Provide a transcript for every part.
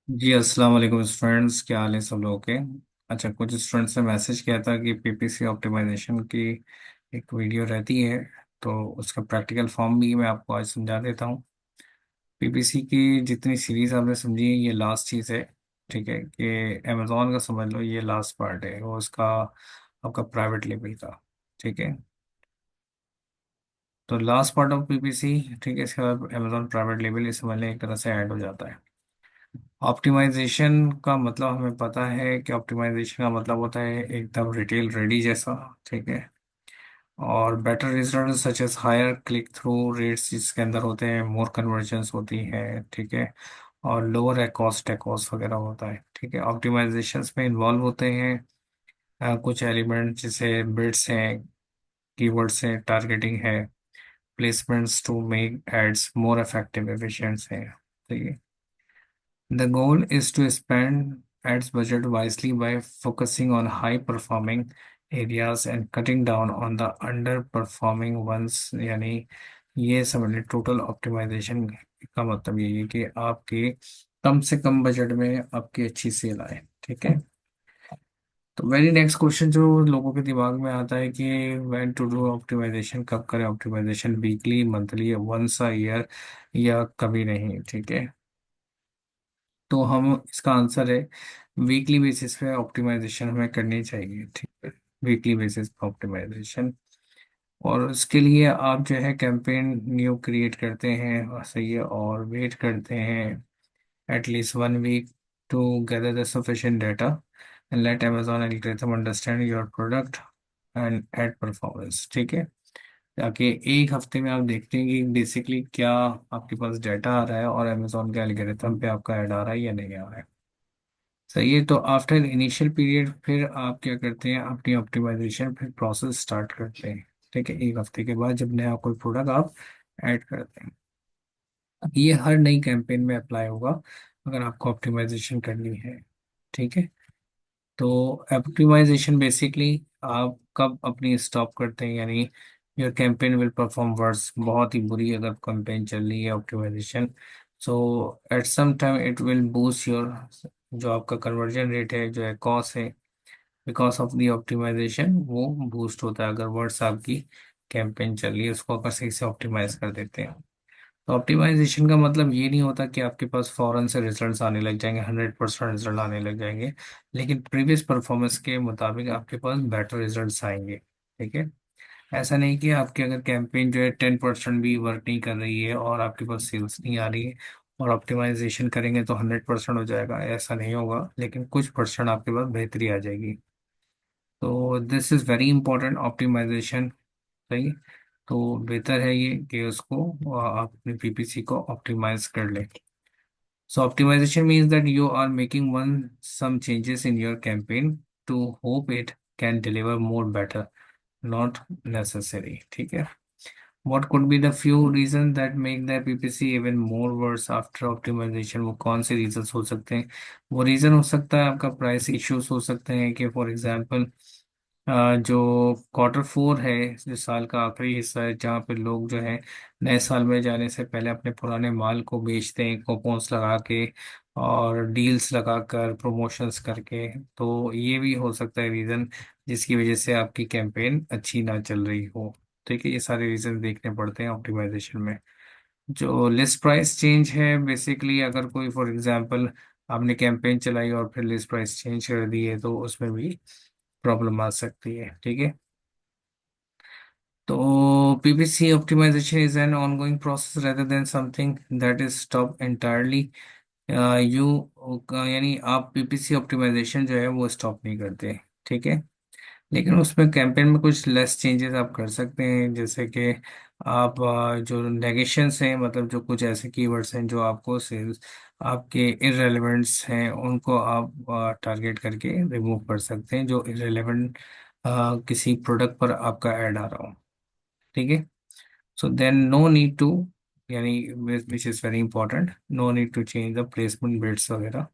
जी अस्सलाम वालेकुम फ्रेंड्स, क्या हाल है सब लोगों के। अच्छा, कुछ स्टूडेंट्स ने मैसेज किया था कि पीपीसी ऑप्टिमाइजेशन की एक वीडियो रहती है, तो उसका प्रैक्टिकल फॉर्म भी मैं आपको आज समझा देता हूँ। पीपीसी की जितनी सीरीज आपने समझी है, ये लास्ट चीज़ है। ठीक है कि अमेजोन का समझ लो, ये लास्ट पार्ट है वो उसका, आपका प्राइवेट लेवल का। ठीक है, तो लास्ट पार्ट ऑफ पीपीसी। ठीक है, इसके बाद अमेजोन प्राइवेट लेवल ये समझ लें एक तरह से ऐड हो जाता है। ऑप्टिमाइजेशन का मतलब हमें पता है कि ऑप्टिमाइजेशन का मतलब होता है एकदम रिटेल रेडी जैसा। ठीक है, और better result such as higher click through rates जिसके अंदर होते हैं, मोर कन्वर्जन्स होती है। ठीक है, और लोअर कॉस्ट टेकॉस्ट वगैरह होता है। ठीक है, ऑप्टिमाइजेशंस में इन्वॉल्व होते हैं कुछ एलिमेंट जैसे बिट्स हैं, कीवर्ड्स हैं, टारगेटिंग है, placements to make ads more effective efficient है। ठीक है, the goal is to spend ads budget wisely by focusing on high performing areas and cutting down on the underperforming ones। यानी ये समझ लें टोटल ऑप्टिमाइजेशन का मतलब यही है कि आपके कम से कम बजट में आपकी अच्छी सेल आए। ठीक है, तो वेरी नेक्स्ट क्वेश्चन जो लोगों के दिमाग में आता है कि व्हेन टू डू ऑप्टिमाइजेशन, कब करें optimization, weekly, monthly, once a year या कभी नहीं। ठीक है, तो हम इसका आंसर है वीकली बेसिस पे ऑप्टिमाइजेशन हमें करनी चाहिए। ठीक है, वीकली बेसिस पे ऑप्टिमाइजेशन। और उसके लिए आप जो है कैंपेन न्यू क्रिएट करते हैं, और सही है, और वेट करते हैं at least 1 week to gather the sufficient data and let Amazon algorithm understand your product and ad performance. ठीक है, ताकि एक हफ्ते में आप देखते हैं कि बेसिकली क्या आपके पास डाटा आ रहा है और अमेजोन के एल्गोरिथम पे आपका ऐड आ रहा है या नहीं आ रहा है। सही है, तो आफ्टर इनिशियल पीरियड फिर आप क्या करते हैं, अपनी ऑप्टिमाइजेशन फिर प्रोसेस स्टार्ट करते हैं। ठीक है, एक हफ्ते के बाद जब नया कोई प्रोडक्ट आप ऐड करते हैं। ये हर नई कैंपेन में अप्लाई होगा अगर आपको ऑप्टिमाइजेशन करनी है। ठीक है, तो ऑप्टिमाइजेशन बेसिकली आप कब अपनी स्टॉप करते हैं, यानी your campaign will perform worse, बहुत ही बुरी अगर कैंपेन चल रही है optimization, so at some time it will boost your, जो आपका कन्वर्जन रेट है, जो है कॉस्ट है, बिकॉज ऑफ द ऑप्टिमाइजेशन वो बूस्ट होता है अगर वर्ड्स आपकी कैंपेन चल रही है, उसको अगर सही से ऑप्टिमाइज कर देते हैं। तो ऑप्टिमाइजेशन का मतलब ये नहीं होता कि आपके पास फौरन से रिजल्ट्स आने लग जाएंगे, 100% रिजल्ट आने लग जाएंगे, लेकिन प्रीवियस परफॉर्मेंस के मुताबिक आपके पास बेटर रिजल्ट्स आएंगे। ठीक है, ऐसा नहीं कि आपकी अगर कैंपेन जो है 10% भी वर्क नहीं कर रही है और आपके पास सेल्स नहीं आ रही है और ऑप्टिमाइजेशन करेंगे तो 100% हो जाएगा, ऐसा नहीं होगा, लेकिन कुछ परसेंट आपके पास बेहतरी आ जाएगी। तो this is very important optimization. सही है, तो बेहतर है ये कि उसको आप अपनी पीपीसी को ऑप्टिमाइज कर लें। So optimization means that you are making one some changes in your campaign to hope it can deliver more better, not necessary। ठीक है, what could be the few reasons that make the PPC even more worse after optimization? वो कौन से reasons हो सकते हैं? वो reason हो सकता है आपका price issues हो सकते हैं कि for example जो Q4 है, जो साल का आखिरी हिस्सा है, जहाँ पे लोग जो है नए साल में जाने से पहले अपने पुराने माल को बेचते हैं कूपन्स लगा के और डील्स लगाकर प्रमोशंस करके। तो ये भी हो सकता है रीज़न जिसकी वजह से आपकी कैंपेन अच्छी ना चल रही हो। ठीक है, ये सारे रीज़न देखने पड़ते हैं ऑप्टिमाइजेशन में। जो लिस्ट प्राइस चेंज है, बेसिकली अगर कोई फॉर एग्जांपल आपने कैंपेन चलाई और फिर लिस्ट प्राइस चेंज कर दी है तो उसमें भी प्रॉब्लम आ सकती है। ठीक है, तो PPC optimization is an ongoing process rather than something that is stop entirely. You यानी आप पीपीसी ऑप्टिमाइजेशन जो है वो स्टॉप नहीं करते। ठीक है, लेकिन उसमें कैंपेन में कुछ लेस चेंजेस आप कर सकते हैं, जैसे कि आप जो नेगेशंस हैं, मतलब जो कुछ ऐसे कीवर्ड्स हैं जो आपको सेल्स आपके इररेलेवेंट्स हैं उनको आप टारगेट करके रिमूव कर सकते हैं, जो इररेलेवेंट किसी प्रोडक्ट पर आपका ऐड आ रहा हो। ठीक है, so then no need to, यानी which is very important, no need to change the placement bits वगैरह।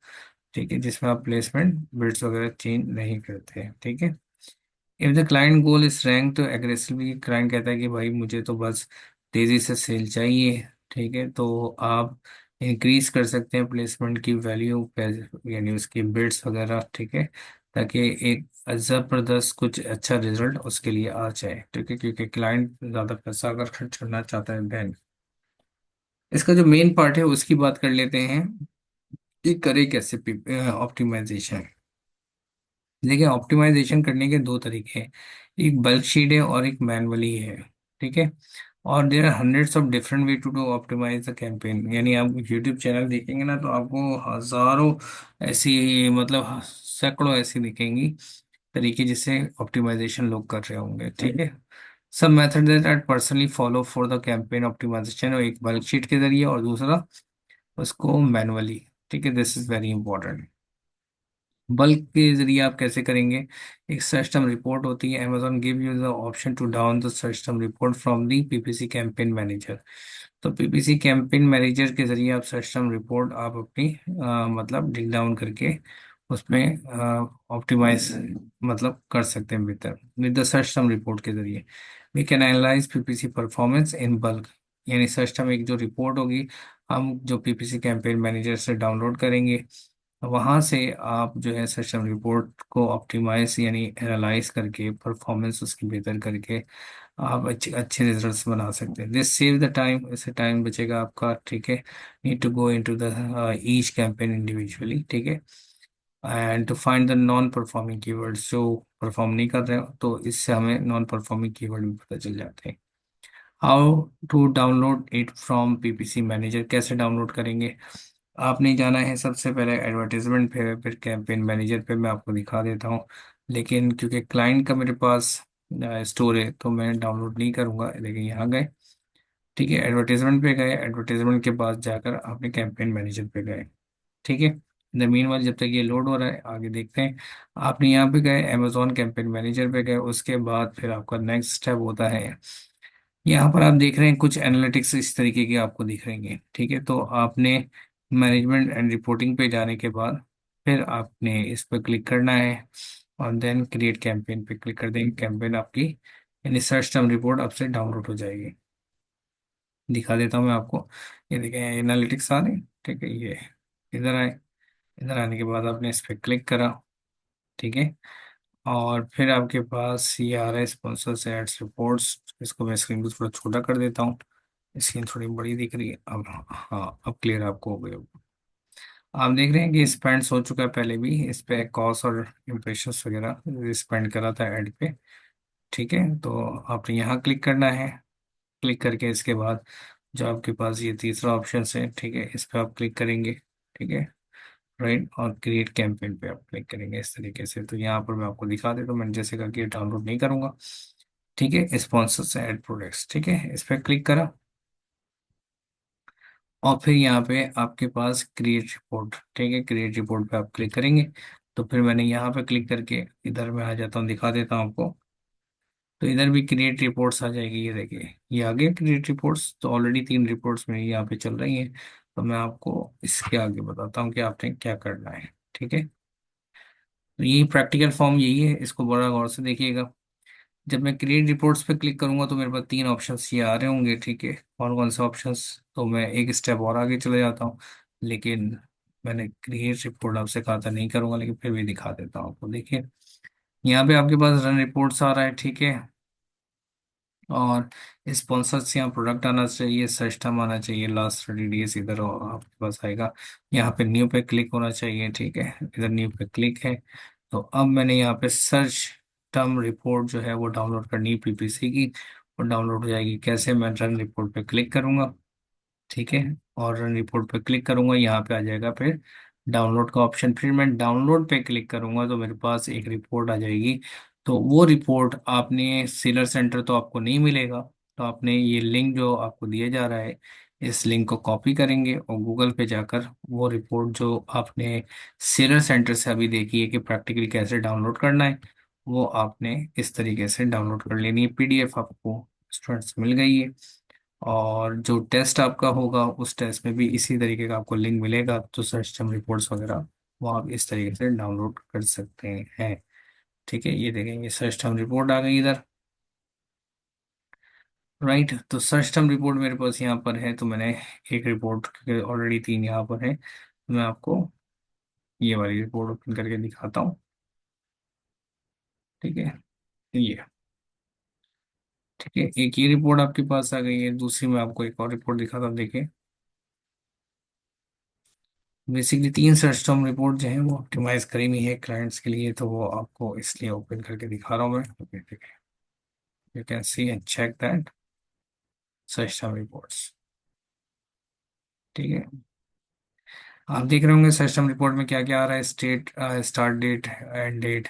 ठीक है, जिसमें आप प्लेसमेंट बिट्स वगैरह चेंज नहीं करते हैं। ठीक है, if the client goal is rank तो एग्रेसिवली, क्लाइंट कहता है कि भाई मुझे तो बस तेजी से सेल चाहिए। ठीक है, तो आप इंक्रीज कर सकते हैं प्लेसमेंट की वैल्यू, यानी उसकी बिट्स वगैरह, ठीक है, ताकि एक जबरदस्त कुछ अच्छा रिजल्ट उसके लिए आ जाए, ठीक है, क्योंकि क्लाइंट ज़्यादा पैसा अगर खर्च करना चाहता है बैंक। इसका जो मेन पार्ट है उसकी बात कर लेते हैं कि करे कैसे ऑप्टिमाइजेशन। देखिए, ऑप्टिमाइजेशन करने के दो तरीके हैं, एक बल्क शीट है और एक मैनुअली है, ठीक है। और there are hundreds of different way to do optimize the campaign, यानी आप यूट्यूब चैनल देखेंगे ना तो आपको हजारों ऐसी, मतलब सैकड़ों ऐसी दिखेंगी तरीके जिससे ऑप्टिमाइजेशन लोग कर रहे होंगे, ठीक है। सब method that I personally follow for the campaign optimization, एक बल्क शीट के जरिए और दूसरा उसको मैनुअली, ठीक है, this is very important. Bulk के जरिए आप कैसे करेंगे, एक सिस्टम रिपोर्ट होती है, Amazon give you the option to down the system report from the PPC campaign manager. तो पीपीसी कैंपेन मैनेजर के जरिए आप सिस्टम रिपोर्ट आप अपनी मतलब डिक डाउन करके उसमें ऑप्टिमाइज मतलब कर सकते हैं बेहतर विद द सिस्टम रिपोर्ट के जरिए। We can analyse PPC performance in bulk, यानी सिस्टम एक जो रिपोर्ट होगी हम जो पीपीसी कैंपेन मैनेजर से डाउनलोड करेंगे, वहां से आप जो है सिस्टम रिपोर्ट को ऑप्टिमाइज यानी एनालाइज करके परफॉर्मेंस उसकी बेहतर करके आप अच्छे अच्छे रिजल्ट्स बना सकते हैं। दिस सेव द टाइम, इससे टाइम बचेगा आपका, ठीक है। Need to go into the each campaign individually, ठीक है, and to find the non performing keywords जो परफॉर्म नहीं कर रहे हो, तो इससे हमें नॉन परफॉर्मिंग कीवर्ड भी पता चल जाते हैं। How to download it from PPC manager, कैसे डाउनलोड करेंगे, आपने जाना है सबसे पहले एडवर्टीजमेंट पे, फिर कैंपेन मैनेजर पे मैं आपको दिखा देता हूँ। लेकिन क्योंकि क्लाइंट का मेरे पास स्टोर है तो मैं डाउनलोड नहीं करूँगा, लेकिन यहाँ गए, ठीक है, एडवर्टीजमेंट पे गए, एडवर्टीजमेंट के बाद जाकर आपने कैंपेन मैनेजर पे गए, ठीक है। द मीन वाल जब तक ये लोड हो रहा है आगे देखते हैं। आपने यहाँ पे गए अमेजोन कैंपेन मैनेजर पे गए, उसके बाद फिर आपका नेक्स्ट स्टेप होता है, यहाँ पर आप देख रहे हैं कुछ एनालिटिक्स इस तरीके के आपको दिख रही हैं, ठीक है। तो आपने मैनेजमेंट एंड रिपोर्टिंग पे जाने के बाद फिर आपने इस पर क्लिक करना है और देन क्रिएट कैंपेन पे क्लिक कर देंगे, कैंपेन आपकी यानी सर्च टर्म रिपोर्ट आपसे डाउनलोड हो जाएगी। दिखा देता हूँ मैं आपको, ये देखें एनालिटिक्स आ रहे हैं, ठीक है, ये इधर आए, इधर आने के बाद आपने इस पर क्लिक करा, ठीक है, और फिर आपके पास ये आ रहा है स्पॉन्सर्स एड्स रिपोर्ट्स। इसको मैं स्क्रीन को थोड़ा छोटा कर देता हूँ, स्क्रीन थोड़ी बड़ी दिख रही है अब, हाँ अब क्लियर आपको हो गया। आप देख रहे हैं कि स्पेंड्स हो चुका है पहले भी, इस पे कॉस्ट और इम्प्रेशंस वगैरह स्पेंड करा था ऐड पे, ठीक है। तो आपने यहाँ क्लिक करना है, क्लिक करके इसके बाद जो आपके पास ये तीसरा ऑप्शन है, ठीक है, इस पे आप क्लिक करेंगे, ठीक है, राइट, और क्रिएट कैंपेन पे आप क्लिक करेंगे इस तरीके से। तो यहाँ पर मैं आपको दिखा देता हूँ, मैंने जैसे करके डाउनलोड नहीं करूंगा, ठीक है, स्पॉन्सर से ऐड प्रोडक्ट्स, ठीक है, इस पर क्लिक करा और फिर यहाँ पे आपके पास क्रिएट रिपोर्ट, ठीक है, क्रिएट रिपोर्ट पे आप क्लिक करेंगे। तो फिर मैंने यहाँ पे क्लिक करके इधर मैं आ जाता हूँ, दिखा देता हूँ आपको। तो इधर भी क्रिएट रिपोर्ट्स आ जाएगी, ये देखिए ये आ गया क्रिएट रिपोर्ट्स। तो ऑलरेडी 3 रिपोर्ट्स मेरी यहाँ पे चल रही हैं। तो मैं आपको इसके आगे बताता हूँ कि आपने क्या करना है, ठीक है। तो यही प्रैक्टिकल फॉर्म यही है, इसको बड़ा गौर से देखिएगा। जब मैं क्रिएट रिपोर्ट्स पे क्लिक करूंगा तो मेरे पास 3 ऑप्शंस ये आ रहे होंगे, ठीक है, कौन कौन से ऑप्शंस। तो मैं एक स्टेप और आगे चले जाता हूँ, लेकिन मैंने क्रिएट रिपोर्ट आपसे कहा था नहीं करूंगा, लेकिन फिर भी दिखा देता हूँ आपको। देखिए यहाँ पे आपके पास रन रिपोर्ट्स आ रहा है, ठीक है, और स्पॉन्सर्स यहाँ प्रोडक्ट आना चाहिए, सिस्टम आना चाहिए, लास्ट 30 डेज इधर आपके पास आएगा। यहाँ पे न्यू पे क्लिक होना चाहिए, ठीक है, इधर न्यू पे क्लिक है। तो अब मैंने यहाँ पे सर्च टर्म रिपोर्ट जो है वो डाउनलोड करनी है पीपीसी की, और डाउनलोड हो जाएगी कैसे, मैं रन रिपोर्ट पे क्लिक करूंगा, ठीक है, और रन रिपोर्ट पे क्लिक करूंगा, यहाँ पे आ जाएगा फिर डाउनलोड का ऑप्शन। फिर मैं डाउनलोड पे क्लिक करूंगा तो मेरे पास एक रिपोर्ट आ जाएगी। तो वो रिपोर्ट आपने सेलर सेंटर तो आपको नहीं मिलेगा, तो आपने ये लिंक जो आपको दिया जा रहा है, इस लिंक को कॉपी करेंगे और गूगल पे जाकर वो रिपोर्ट जो आपने सेलर सेंटर से अभी देखी है कि प्रैक्टिकली कैसे डाउनलोड करना है, वो आपने इस तरीके से डाउनलोड कर लेनी है। पीडीएफ आपको स्टूडेंट्स मिल गई है, और जो टेस्ट आपका होगा उस टेस्ट में भी इसी तरीके का आपको लिंक मिलेगा। तो सिस्टम रिपोर्ट्स वगैरह वो आप इस तरीके से डाउनलोड कर सकते हैं, ठीक है। ये देखेंगे सिस्टम रिपोर्ट आ गई इधर। राइट, तो सर्च टर्म रिपोर्ट मेरे पास यहाँ पर है, तो मैंने एक रिपोर्ट ऑलरेडी तीन यहाँ पर है, तो मैं आपको ये वाली रिपोर्ट ओपन करके दिखाता हूँ। ठीक है, ये ठीक है, एक ये रिपोर्ट आपके पास आ गई है, दूसरी मैं आपको एक और रिपोर्ट दिखाता हूँ, देखिए। बेसिकली तीन सर्च टर्म रिपोर्ट जो है वो ऑप्टिमाइज करी हुई है क्लाइंट्स के लिए, तो वो आपको इसलिए ओपन करके दिखा रहा हूँ मैं। ओके, ठीक है, you can see and check that search term reports. ठीक है, आप देख रहे होंगे सिस्टम रिपोर्ट में क्या क्या आ रहा है। State, start date, end date,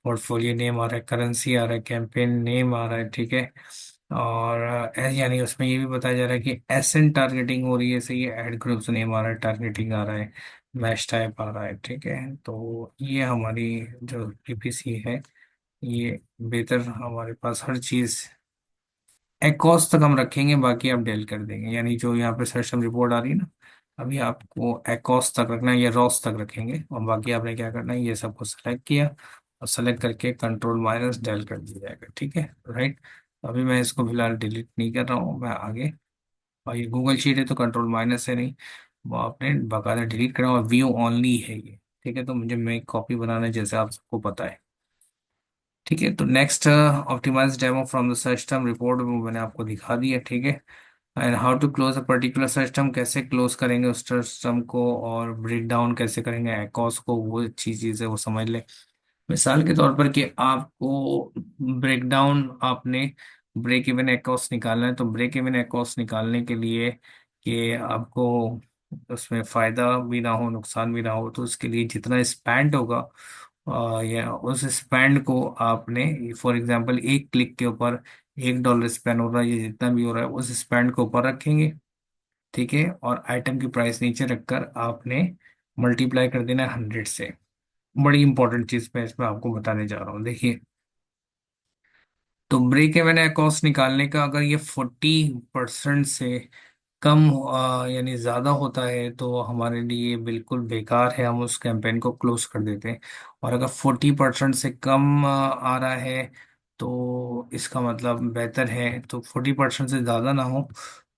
portfolio name आ रहा है, करेंसी आ रहा है, कैंपेन नेम आ रहा है। ठीक है, और यानी उसमें ये भी बताया जा रहा है कि एसएन टारगेटिंग हो रही है, सही है, एड ग्रुप्स नेम आ रहा है, टारगेटिंग आ रहा है, मैच टाइप आ रहा है। ठीक है, तो ये हमारी जो पीपीसी है, ये बेहतर हमारे पास हर चीज़ एकॉस तक हम रखेंगे, बाकी आप डेल कर देंगे। यानी जो यहाँ पे सिस्टम रिपोर्ट आ रही है ना, अभी आपको एकॉस तक रखना है या रॉस तक रखेंगे, और बाकी आपने क्या करना है, ये सबको सेलेक्ट किया और सेलेक्ट करके कंट्रोल माइनस डेल कर दिया जाएगा। ठीक है, राइट। अभी मैं इसको फिलहाल डिलीट नहीं कर रहा हूँ, मैं आगे, और ये गूगल शीट है तो कंट्रोल माइनस है नहीं, वो आपने बाकायदा डिलीट करना, और व्यू ओनली है ये। ठीक है, तो मुझे मैं कॉपी बनाना है, जैसे आप सबको पता है। ठीक है, तो next optimise demo from the system report वो मैंने आपको दिखा दिया। ठीक है, and how to close a particular system, कैसे क्लोज करेंगे उस सिस्टम को, और ब्रेक डाउन कैसे करेंगे एकॉस को, वो अच्छी चीज़ है, वो समझ ले। मिसाल के तौर पर कि आपको ब्रेक डाउन, आपने ब्रेक इवन एकॉस निकालना है, तो ब्रेक इवन एकॉस निकालने के लिए कि आपको उसमें फायदा भी ना हो नुकसान भी ना हो, तो उसके लिए जितना स्पेंड होगा, या उस स्पेंड को आपने, फॉर एग्जांपल एक क्लिक के ऊपर $1 स्पेंड हो रहा है, ये जितना भी हो रहा है उस स्पेंड को ऊपर रखेंगे। ठीक है, और आइटम की प्राइस नीचे रखकर आपने मल्टीप्लाई कर देना 100 से। बड़ी इंपॉर्टेंट चीज मैं इसमें आपको बताने जा रहा हूँ, देखिए। तो ब्रेक इवन कॉस्ट निकालने का, अगर ये 40% से कम यानी ज़्यादा होता है, तो हमारे लिए बिल्कुल बेकार है, हम उस कैंपेन को क्लोज कर देते हैं। और अगर 40% से कम आ रहा है, तो इसका मतलब बेहतर है, तो 40% से ज़्यादा ना हो,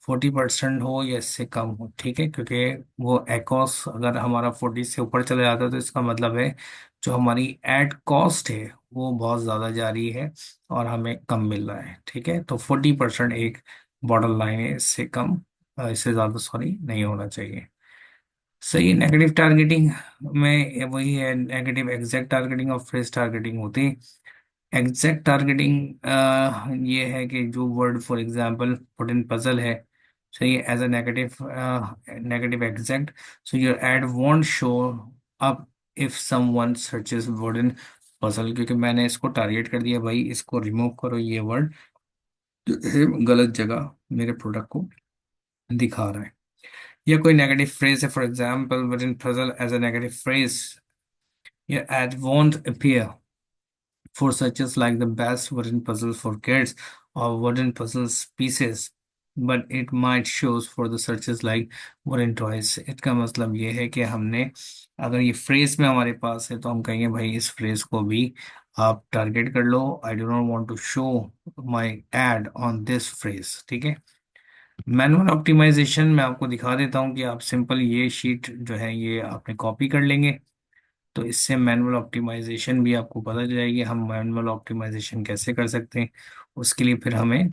40% हो या इससे कम हो। ठीक है, क्योंकि वो एकॉस अगर हमारा 40 से ऊपर चला जाता है, तो इसका मतलब है जो हमारी एड कॉस्ट है वो बहुत ज़्यादा जा रही है और हमें कम मिल रहा है। ठीक है, तो 40% एक बॉर्डर लाइन है, इससे कम, इससे ज़्यादा सॉरी नहीं होना चाहिए। सही, नेगेटिव टारगेटिंग में वही है, नेगेटिव एग्जैक्ट टारगेटिंग और फ्रेश टारगेटिंग होती है। एग्जैक्ट टारगेटिंग ये है कि जो word for example put in puzzle है, सही, as a negative, negative exact, so your ad won't show up if someone searches word in puzzle, क्योंकि मैंने इसको टारगेट कर दिया, भाई इसको रिमूव करो, ये वर्ड गलत जगह मेरे प्रोडक्ट को दिखा रहा है। या कोई नेगेटिव फ्रेज है, for example word in puzzle as a negative phrase, your ad won't appear for searches like the best wooden puzzle for kids or wooden puzzles pieces, but it might shows for the searches like wooden toys। इसका मतलब ये है कि हमने, अगर ये phrase में हमारे पास है, तो हम कहेंगे भाई इस फ्रेज को भी आप टारगेट कर लो, I do not want to show my ad on this phrase. ठीक है, मैनुअल ऑप्टिमाइजेशन मैं आपको दिखा देता हूँ कि आप सिंपल ये शीट जो है ये आपने कॉपी कर लेंगे, तो इससे मैनुअल ऑप्टिमाइजेशन भी आपको पता चल जाएगी, हम मैनुअल ऑप्टिमाइजेशन कैसे कर सकते हैं। उसके लिए फिर हमें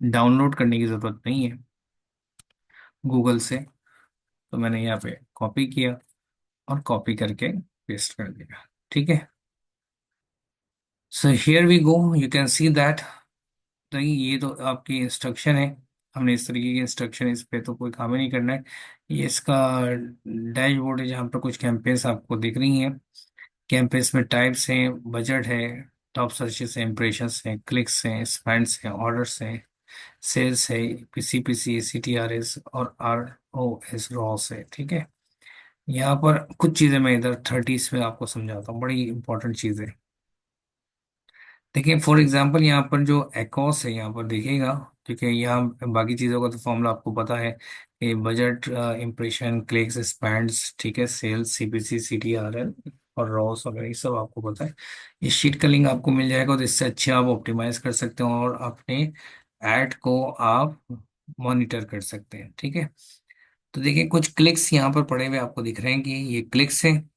डाउनलोड करने की ज़रूरत नहीं है गूगल से, तो मैंने यहाँ पे कॉपी किया और कॉपी करके पेस्ट कर दिया। ठीक है, so here we go, you can see that. तो ये तो आपकी इंस्ट्रक्शन है, हमने इस तरीके की इंस्ट्रक्शन, इस पे तो कोई काम ही नहीं करना है। ये इसका डैशबोर्ड है, जहाँ पर कुछ कैंपेन्स आपको दिख रही हैं। कैंपेस में टाइप्स हैं, बजट है, टॉप सर्चेस हैं, इम्प्रेशंस हैं, क्लिक्स हैं, स्पेंड्स हैं, ऑर्डर्स हैं, सेल्स है, पीसीपीसी, सीटीआरएस और आरओएस रॉस है। ठीक है, यहाँ पर कुछ चीज़ें मैं इधर 30s में आपको समझाता हूँ, बड़ी इंपॉर्टेंट चीज़ें। देखिए, फॉर एग्जांपल यहाँ पर जो एकॉस है, यहाँ पर देखिएगा, क्योंकि यहाँ बाकी चीज़ों का तो फॉर्मूला आपको पता है कि बजट, इम्प्रेशन, क्लिक्स, स्पेंड्स, ठीक है, सेल्स, सीपीसी, सीटीआरएल और रॉस वगैरह, ये सब आपको पता है। इस शीट का लिंक आपको मिल जाएगा, तो इससे अच्छे आप ऑप्टिमाइज कर सकते हो और अपने ऐड को आप मॉनिटर कर सकते हैं। ठीक है, तो देखिए कुछ क्लिक्स यहाँ पर पड़े हुए आपको दिख रहे हैं कि ये क्लिक्स हैं,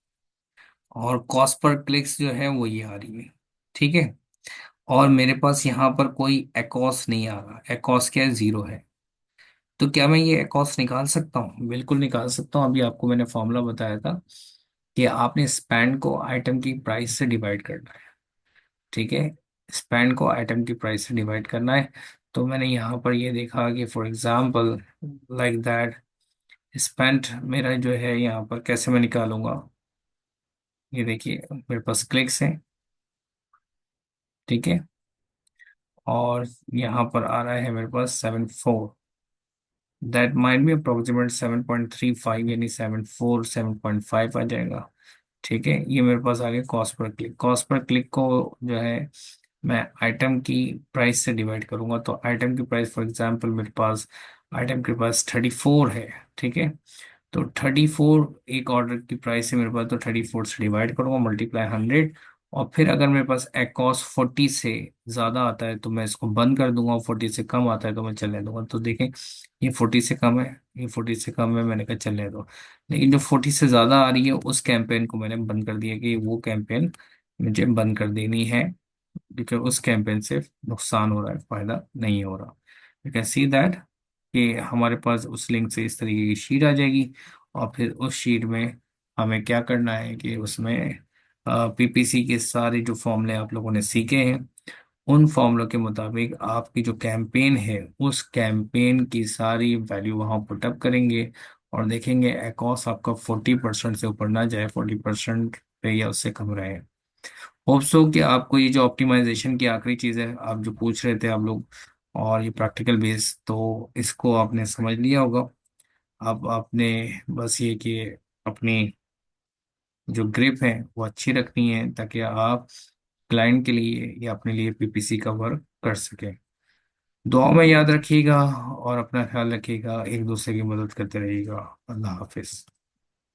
और कॉस्ट पर क्लिक्स जो है वो ये आ रही है। ठीक है, और मेरे पास यहाँ पर कोई एकॉस नहीं आ रहा, एकॉस क्या है, जीरो है। तो क्या मैं ये एकॉस निकाल सकता हूँ? बिल्कुल निकाल सकता हूँ। अभी आपको मैंने फॉर्मूला बताया था कि आपने स्पेंड को आइटम की प्राइस से डिवाइड करना है। ठीक है, स्पेंड को आइटम की प्राइस से डिवाइड करना है। तो मैंने यहाँ पर ये देखा कि for example like that, spend मेरा जो है यहाँ पर कैसे मैं निकालूंगा, ये देखिए मेरे पास क्लिक्स हैं। ठीक है, और यहाँ पर आ रहा है मेरे पास 74, दैट माइट बी अप्रोक्सीमेट 7.35, यानी 7.5 आ जाएगा। ठीक है, ये मेरे पास आ गया cost per click. Cost per click को जो है मैं आइटम की प्राइस से डिवाइड करूंगा। तो आइटम की प्राइस फॉर एग्जांपल मेरे पास, आइटम के पास 34 है। ठीक है, तो 34 एक ऑर्डर की प्राइस है मेरे पास, तो 34 से डिवाइड करूंगा, मल्टीप्लाई 100। और फिर अगर मेरे पास एकॉस 40 से ज्यादा आता है तो मैं इसको बंद कर दूंगा, और 40 से कम आता है तो मैं चलने दूंगा। तो देखें, ये 40 से कम है, ये 40 से कम है, मैंने कहा चलने दो। लेकिन जो 40 से ज्यादा आ रही है उस कैंपेन को मैंने बंद कर दिया कि वो कैंपेन मुझे बंद कर देनी है, क्योंकि उस कैंपेन से नुकसान हो रहा है, फायदा नहीं हो रहा। यू कैन सी दैट कि हमारे पास उस लिंक से इस तरीके की शीट आ जाएगी। और फिर उस शीट में हमें क्या करना है कि उसमें पीपीसी के सारे जो फॉर्मूले आप लोगों ने सीखे हैं, उन फॉर्मूलों के मुताबिक आपकी जो कैंपेन है उस कैंपेन की सारी वैल्यू वहां पुटअप करेंगे, और देखेंगे एकॉस आपका 40% से ऊपर ना जाए, 40% पे या उससे कम रहे। होप सो कि आपको ये जो ऑप्टिमाइजेशन की आखिरी चीज़ है, आप जो पूछ रहे थे आप लोग, और ये प्रैक्टिकल बेस, तो इसको आपने समझ लिया होगा। अब आपने बस ये कि अपनी जो ग्रिप है वो अच्छी रखनी है, ताकि आप क्लाइंट के लिए या अपने लिए पीपीसी का वर्क कर सकें। दुआ में याद रखिएगा, और अपना ख्याल रखिएगा, एक दूसरे की मदद करते रहिएगा। अल्लाह हाफिज।